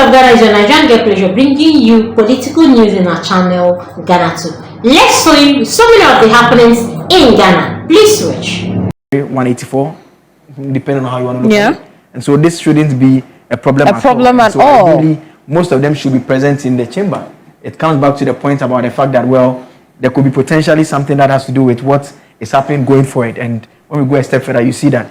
of Ghana is your Nigerian Get Pleasure, bringing you political news in our channel, Ghanatube. Let's show you so many of the happenings in Ghana. Please switch. 184, depending on how you want to look at it. And so this shouldn't be a problem at all. Ideally, most of them should be present in the chamber. It comes back to the point about the fact that, well, there could be potentially something that has to do with what is happening going forward. And when we go a step further, you see that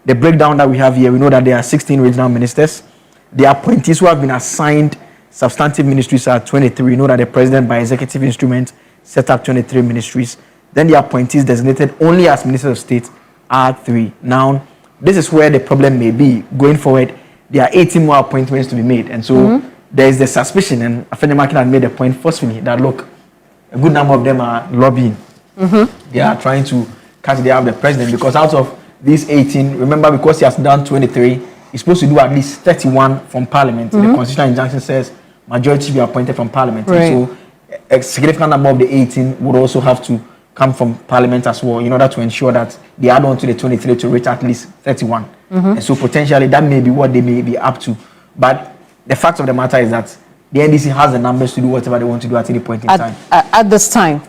the breakdown that we have here, we know that there are 16 regional ministers. The appointees who have been assigned substantive ministries are 23. You know that the president, by executive instrument, set up 23 ministries. Then the appointees designated only as ministers of state are 3. Now, this is where the problem may be. Going forward, there are 18 more appointments to be made. And so there is the suspicion, and Afenemakin had made a point forcefully that, look, a good number of them are lobbying. They are trying to catch the eye of the president, because out of these 18, remember, because he has done 23, he's supposed to do at least 31 from Parliament. The constitutional injunction says majority be appointed from Parliament. Right. So a significant number of the 18 would also have to come from Parliament as well, in order to ensure that they add on to the 23 to reach at least 31. And so potentially that may be what they may be up to. But the fact of the matter is that the NDC has the numbers to do whatever they want to do at any point in time. At this time.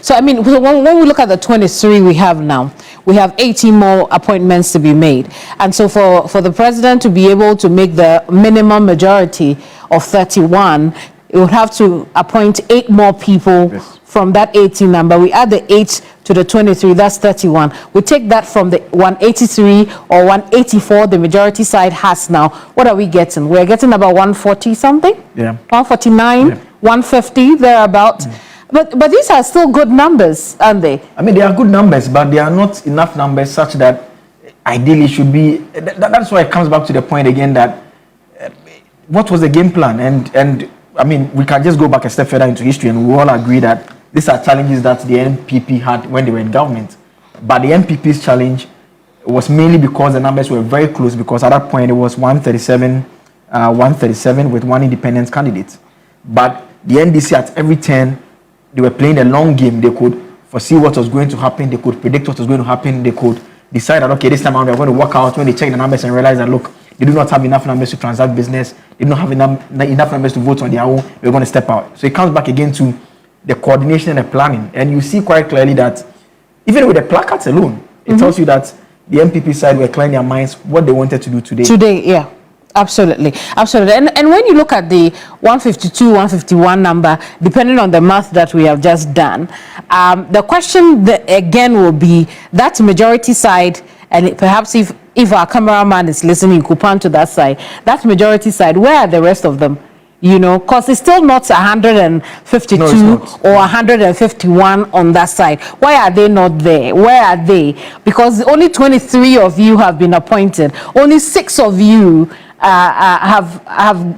So, I mean, when we look at the 23 we have now, we have 18 more appointments to be made. And so for the president to be able to make the minimum majority of 31, it would have to appoint 8 more people from that 18 number. We add the 8 to the 23, that's 31. We take that from the 183 or 184 the majority side has now. What are we getting? We're getting about 140 something? 149, 150, thereabout. But these are still good numbers, aren't they? I mean, they are good numbers, but they are not enough numbers such that ideally should be. That's why it comes back to the point again that what was the game plan? And I mean, we can just go back a step further into history, and we all agree that these are challenges that the NPP had when they were in government. But the NPP's challenge was mainly because the numbers were very close, because at that point it was 137 with one independent candidate. But the NDC at every turn, they were playing a long game. They could foresee what was going to happen. They could predict what was going to happen. They could decide that, okay, this time around we're going to work out, when they check the numbers and realize that, look, they do not have enough numbers to transact business. They do not have enough numbers to vote on their own. We're going to step out. So it comes back again to the coordination and the planning. And you see quite clearly that even with the placards alone, it tells you that the MPP side were clearing their minds what they wanted to do today. Absolutely. And when you look at the 152, 151 number, depending on the math that we have just done, the question again will be that majority side, and perhaps if our cameraman is listening, could pan to that side, that majority side, where are the rest of them? You know, because it's still not 152 or 151 on that side. Why are they not there? Where are they? Because only 23 of you have been appointed. Only 6 of you have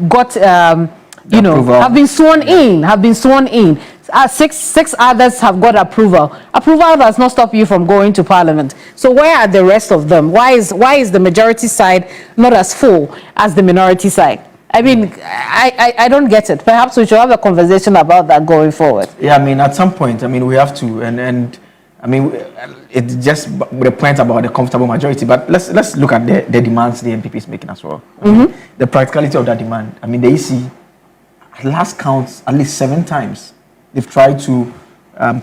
got, have been sworn in. 6 others have got approval. Approval does not stop you from going to Parliament. So where are the rest of them? Why is the majority side not as full as the minority side? I mean, I don't get it. Perhaps we should have a conversation about that going forward. Yeah, I mean, at some point, I mean, we have to, and I mean, it's just the point about the comfortable majority. But let's look at the demands the NPP is making as well. I mean, the practicality of that demand. I mean, the EC, at last counts, at least 7 times, they've tried to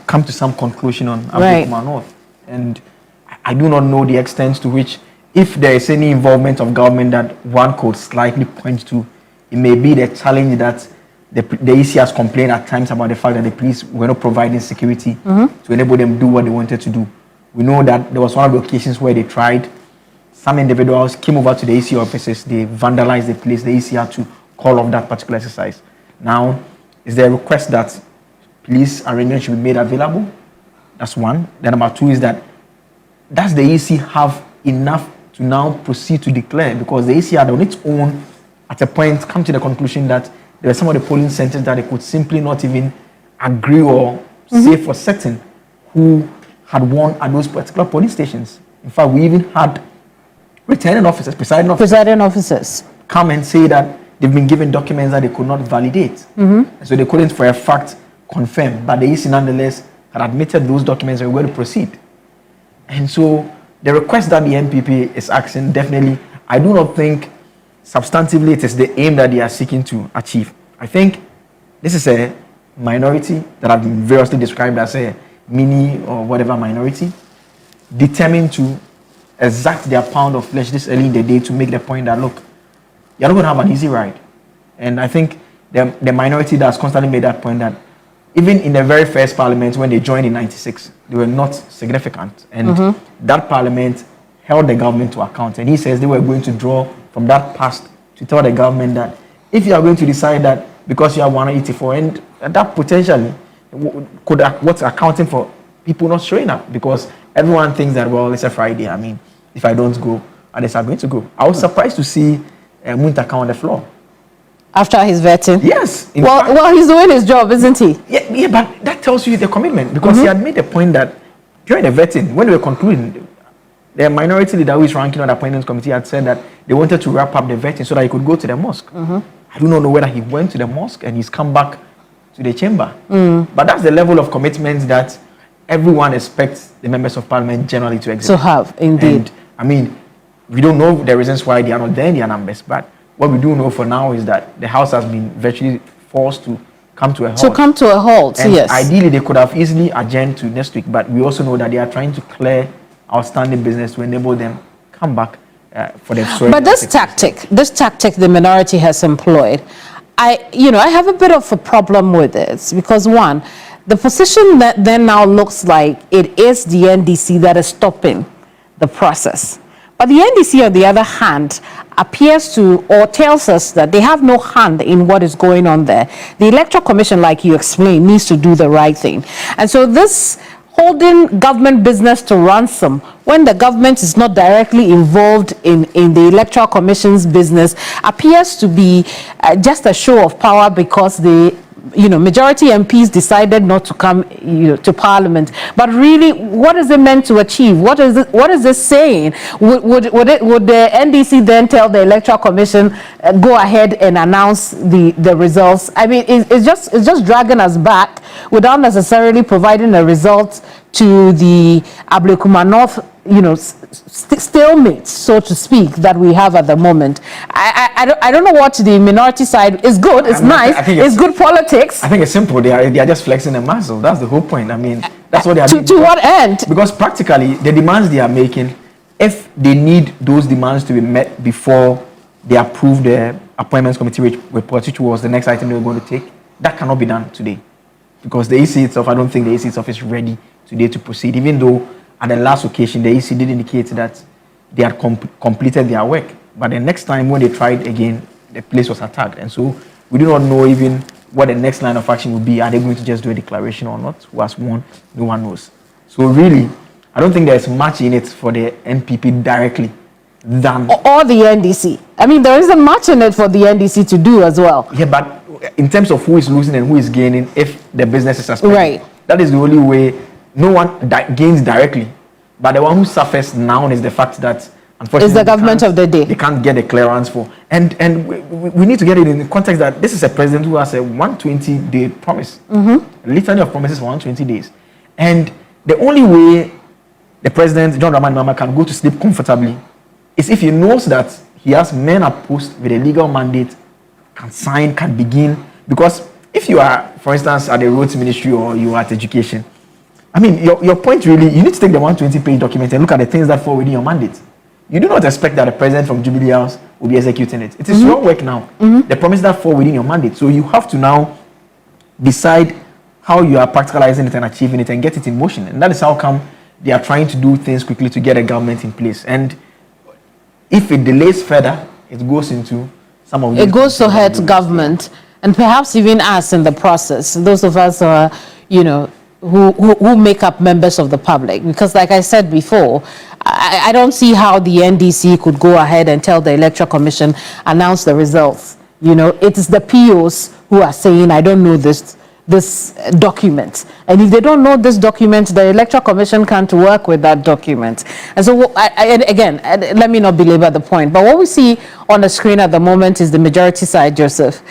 come to some conclusion on Ablekuma North. And I do not know the extent to which, if there is any involvement of government that one could slightly point to, it may be the challenge that the EC has complained at times about the fact that the police were not providing security to enable them to do what they wanted to do. We know that there was one of the occasions where they tried. Some individuals came over to the EC offices, they vandalized the place. The EC had to call off that particular exercise. Now, is there a request that police arrangements should be made available? That's one. Then number 2 is that, does the EC have enough to now proceed to declare? Because the EC had on its own, at a point, come to the conclusion that there were some of the polling centers that they could simply not even agree or say for certain who had won at those particular polling stations. In fact, we even had returning officers, presiding officers come and say that they've been given documents that they could not validate. And so they couldn't for a fact confirm, but the EC nonetheless had admitted those documents and were going to proceed. And so the request that the NPP is asking, definitely, I do not think substantively it is the aim that they are seeking to achieve. I think this is a minority that have been variously described as a mini or whatever minority, determined to exact their pound of flesh this early in the day to make the point that, look, you're not going to have an easy ride. And I think the minority that has constantly made that point that even in the very first parliament when they joined in 96, they were not significant. And that parliament held the government to account. And he says they were going to draw from that past to tell the government that if you are going to decide that because you have 184, and that potentially could what's accounting for people not showing up, because everyone thinks that, well, it's a Friday. I mean, if I don't go, others are going to go. I was surprised to see Muntaka on the floor. After his vetting? Yes. Well, he's doing his job, isn't he? Yeah, but that tells you the commitment, because he had made the point that during the vetting, when they were concluding, the minority leader who is ranking on the appointments committee had said that they wanted to wrap up the vetting so that he could go to the mosque. I do not know whether he went to the mosque and he's come back to the chamber. But that's the level of commitment that everyone expects the members of parliament generally to exhibit. To have, indeed. And, I mean, we don't know the reasons why they are not there in their numbers, but what we do know for now is that the House has been virtually forced to come to a halt. To come to a halt, and yes. Ideally, they could have easily adjourned to next week, but we also know that they are trying to clear outstanding business to enable them come back for the story. But this tactic the minority has employed, I have a bit of a problem with it, because one, the position that then now looks like it is the NDC that is stopping the process. But the NDC, on the other hand, appears to, or tells us that they have no hand in what is going on there. The Electoral Commission, like you explained, needs to do the right thing. And so this holding government business to ransom when the government is not directly involved in the Electoral Commission's business appears to be just a show of power, because the majority MPs decided not to come to Parliament. But really, what is it meant to achieve? What is this saying? Would the NDC then tell the Electoral Commission go ahead and announce the results? I mean, it's just dragging us back without necessarily providing a result to the Ablekuma North stalemate, so to speak, that we have at the moment. I don't know what the minority side is good. It's nice. It's good politics. I think it's simple. They are just flexing a muscle. That's the whole point. I mean, that's what they are doing. To what end? Because practically, the demands they are making, if they need those demands to be met before they approve the appointments committee report, which was the next item they were going to take, that cannot be done today. Because the EC itself, I don't think the EC itself is ready today to proceed, even though at the last occasion, the EC did indicate that they had completed their work. But the next time when they tried again, the place was attacked. And so we do not know even what the next line of action will be. Are they going to just do a declaration or not? Who has won? No one knows. So really, I don't think there's much in it for the NPP directly than... Or the NDC. I mean, there isn't much in it for the NDC to do as well. Yeah, but in terms of who is losing and who is gaining, if the business is suspended, right, that is the only way. No one gains directly, but the one who suffers now is the fact that, unfortunately, it's the government of the day. They can't get a clearance for, and we need to get it in the context that this is a president who has a 120-day promise, a litany of promises for 120 days, and the only way the president, John Dramani Mahama, can go to sleep comfortably is if he knows that he has men at post with a legal mandate, can sign, can begin. Because if you are, for instance, at the roads ministry or you are at education, I mean, your point really, you need to take the 120-page document and look at the things that fall within your mandate. You do not expect that the president from Jubilee House will be executing it. It is your work now. The promises that fall within your mandate. So you have to now decide how you are practicalizing it and achieving it and get it in motion. And that is how come they are trying to do things quickly to get a government in place. And if it delays further, it goes into some of... It goes to hurt government and perhaps even us in the process. Those of us who are, who make up members of the public, because like I said before, I don't see how the NDC could go ahead and tell the Electoral Commission, announce the results. It is the POs who are saying, I don't know this document. And if they don't know this document, the Electoral Commission can't work with that document. And so, again, let me not belabor the point, but what we see on the screen at the moment is the majority side, Joseph.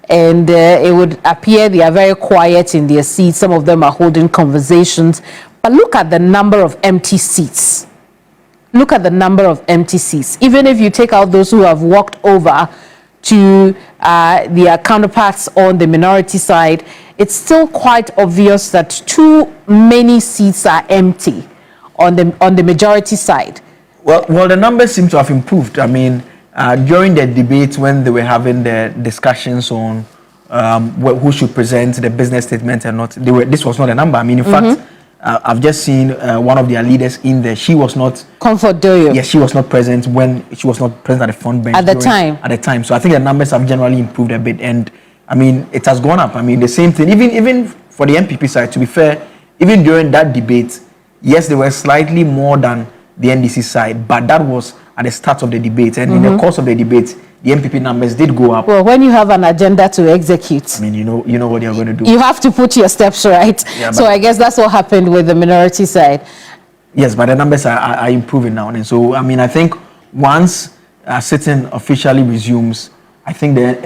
And it would appear they are very quiet in their seats. Some of them are holding conversations. But look at the number of empty seats. look at the number of empty seats. Even if you take out those who have walked over to their counterparts on the minority side, it's still quite obvious that too many seats are empty on the majority side. Well, the numbers seem to have improved. I mean, during the debate when they were having the discussions on who should present the business statement and not, this was not a number. I mean, in fact, I've just seen one of their leaders in there. She was not. Comfort Doyo. Yes, she was not present she was not present at the front bench. At the time. So I think the numbers have generally improved a bit. And I mean, it has gone up. I mean, the same thing, even for the MPP side, to be fair, even during that debate, yes, they were slightly more than the NDC side, but that was at the start of the debate. And in the course of the debate, the MPP numbers did go up. Well, when you have an agenda to execute, I mean, you know what you're going to do. You have to put your steps right. Yeah, so I guess that's what happened with the minority side. Yes, but the numbers are improving now. And so, I mean, I think once sitting officially resumes, I think the